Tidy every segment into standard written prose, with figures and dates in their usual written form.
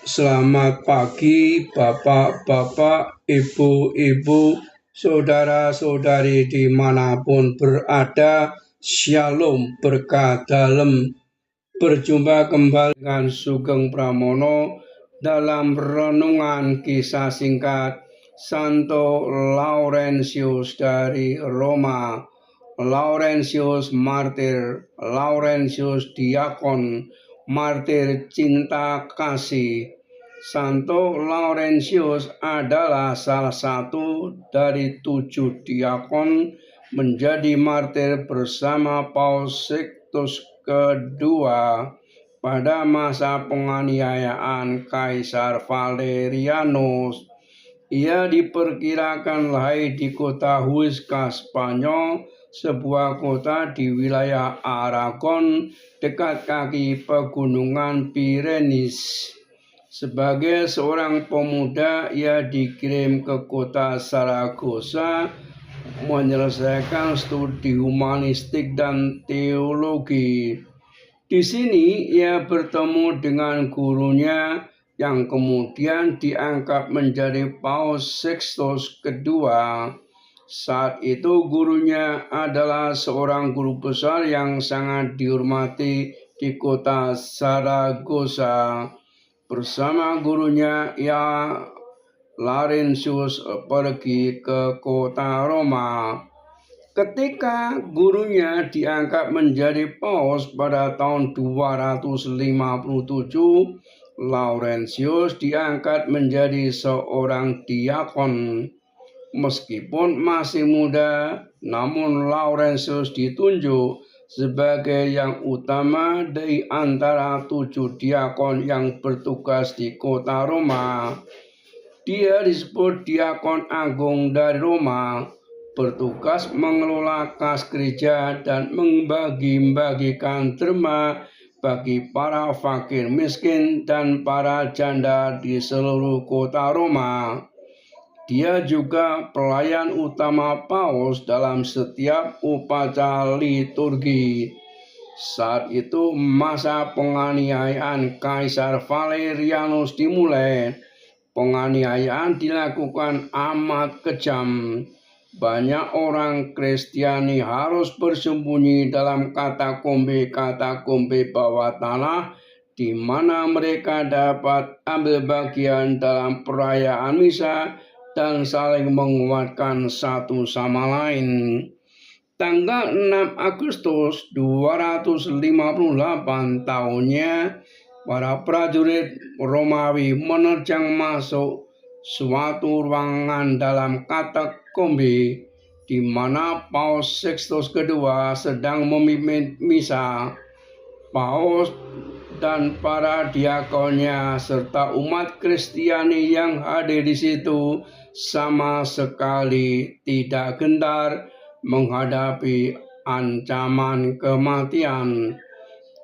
Selamat pagi, Bapak-bapak, Ibu-ibu, saudara-saudari dimanapun berada. Shalom, berkah dalam. Berjumpa kembali dengan Sugeng Pramono dalam renungan kisah singkat Santo Laurentius dari Roma. Laurentius martir, Laurentius diakon, martir cinta kasih. Santo Laurentius adalah salah satu dari 7 diakon menjadi martir bersama Paus Sixtus kedua pada masa penganiayaan Kaisar Valerianus. Ia diperkirakan lahir di kota Huesca, Spanyol, sebuah kota di wilayah Aragon dekat kaki pegunungan Pyrenees. Sebagai seorang pemuda, ia dikirim ke kota Saragossa menyelesaikan studi humanistik dan teologi. Di sini ia bertemu dengan gurunya yang kemudian diangkat menjadi Paus Sixtus kedua. Saat itu gurunya adalah seorang guru besar yang sangat dihormati di kota Saragossa. Bersama gurunya ia Laurentius pergi ke kota Roma. Ketika gurunya diangkat menjadi paus pada tahun 257, Laurentius diangkat menjadi seorang diakon. Meskipun masih muda, namun Laurentius ditunjuk sebagai yang utama dari antara 7 diakon yang bertugas di kota Roma. Dia disebut diakon agung dari Roma, bertugas mengelola kas gereja dan membagi-bagikan derma bagi para fakir miskin dan para janda di seluruh kota Roma. Dia juga pelayan utama paus dalam setiap upacara liturgi. Saat itu masa penganiayaan Kaisar Valerianus dimulai. Penganiayaan dilakukan amat kejam. Banyak orang Kristiani harus bersembunyi dalam katakombe bawah tanah, di mana mereka dapat ambil bagian dalam perayaan misa dan saling menguatkan satu sama lain. Tanggal 6 Agustus 258 tahunnya, para prajurit Romawi menerjang masuk suatu ruangan dalam katakombe di mana Paus Sixtus kedua sedang memimpin misa. Paus dan para diakonnya serta umat Kristiani yang hadir di situ sama sekali tidak gentar menghadapi ancaman kematian.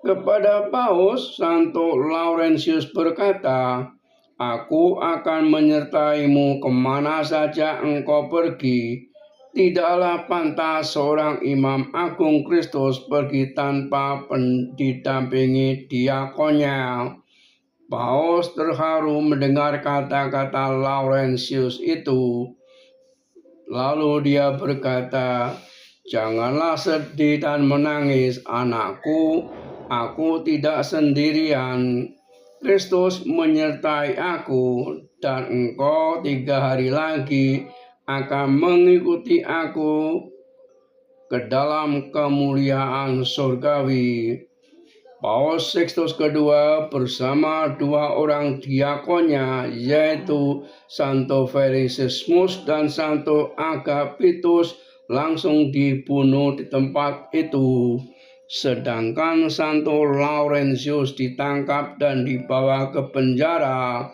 Kepada Paus, Santo Laurentius berkata, "Aku akan menyertaimu kemana saja engkau pergi. Tidaklah pantas seorang imam agung Kristus pergi tanpa didampingi diakonnya." Paus terharu mendengar kata-kata Laurentius itu. Lalu dia berkata, "Janganlah sedih dan menangis, anakku. Aku tidak sendirian. Kristus menyertai aku, dan engkau 3 hari lagi akan mengikuti aku ke dalam kemuliaan surgawi." Paus Sixtus kedua bersama 2 orang diakonnya, yaitu Santo Felicissimus dan Santo Agapitus, langsung dibunuh di tempat itu. Sedangkan Santo Laurentius ditangkap dan dibawa ke penjara.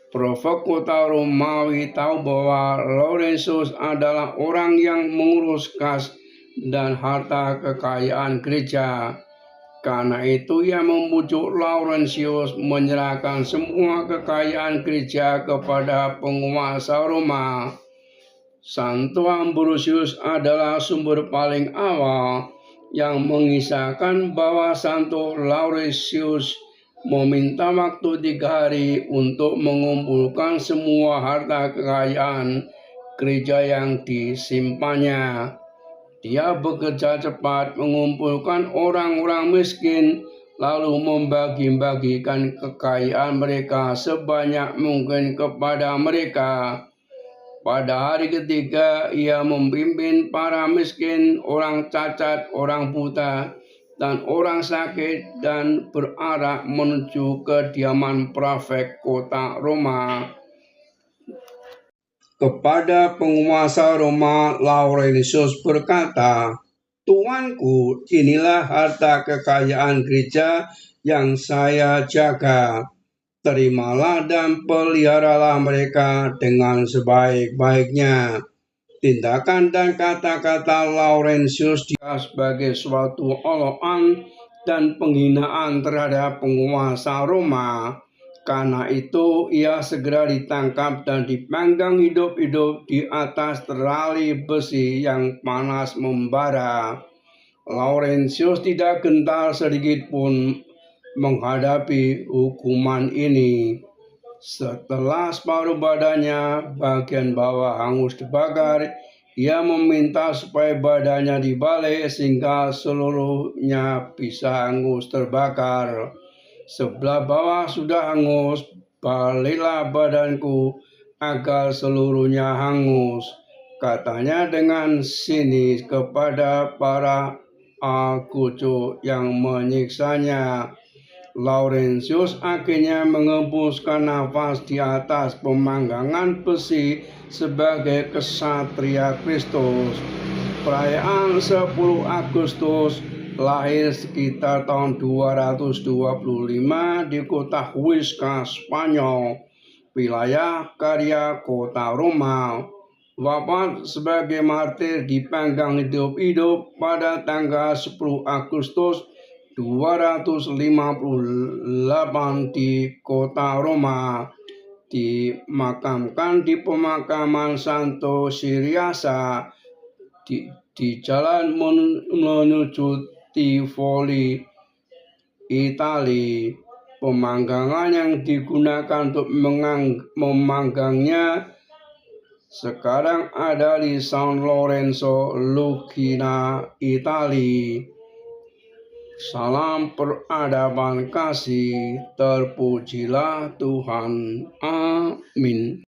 Prefek kota Romawi tahu bahwa Laurentius adalah orang yang mengurus kas dan harta kekayaan gereja. Karena itu ia membujuk Laurentius menyerahkan semua kekayaan gereja kepada penguasa Roma. Santo Ambrosius adalah sumber paling awal yang mengisahkan bahwa Santo Laurentius meminta waktu 3 hari untuk mengumpulkan semua harta kekayaan gereja yang disimpannya. Dia bekerja cepat mengumpulkan orang-orang miskin, lalu membagi-bagikan kekayaan mereka sebanyak mungkin kepada mereka. Pada hari ketiga, ia memimpin para miskin, orang cacat, orang buta, dan orang sakit, dan berarah menuju kediaman prefek kota Roma. Kepada penguasa Roma, Laurentius berkata, "Tuanku, inilah harta kekayaan gereja yang saya jaga. Terimalah dan peliharalah mereka dengan sebaik-baiknya." Tindakan dan kata-kata Laurentius dia sebagai suatu olokan dan penghinaan terhadap penguasa Roma. Karena itu ia segera ditangkap dan dipanggang hidup-hidup di atas terali besi yang panas membara. Laurentius tidak gentar sedikit pun menghadapi hukuman ini. Setelah separuh badannya bagian bawah hangus dibakar, ia meminta supaya badannya dibalik sehingga seluruhnya bisa hangus terbakar. Sebelah bawah sudah hangus, baliklah badanku agar seluruhnya hangus, katanya dengan sinis kepada para akucu yang menyiksanya. Laurentius akhirnya mengembuskan nafas di atas pemanggangan besi sebagai kesatria Kristus. Perayaan 10 Agustus lahir sekitar tahun 225 di kota Huesca, Spanyol, wilayah karya kota Roma. Wafat sebagai martir dipanggang hidup-hidup pada tanggal 10 Agustus 258 di kota Roma. Dimakamkan di pemakaman Santo Siriasa di jalan menuju Tivoli, Itali. Pemanggangan yang digunakan untuk memanggangnya sekarang ada di San Lorenzo, Lucina, Itali. Salam peradaban kasih, terpujilah Tuhan. Amin.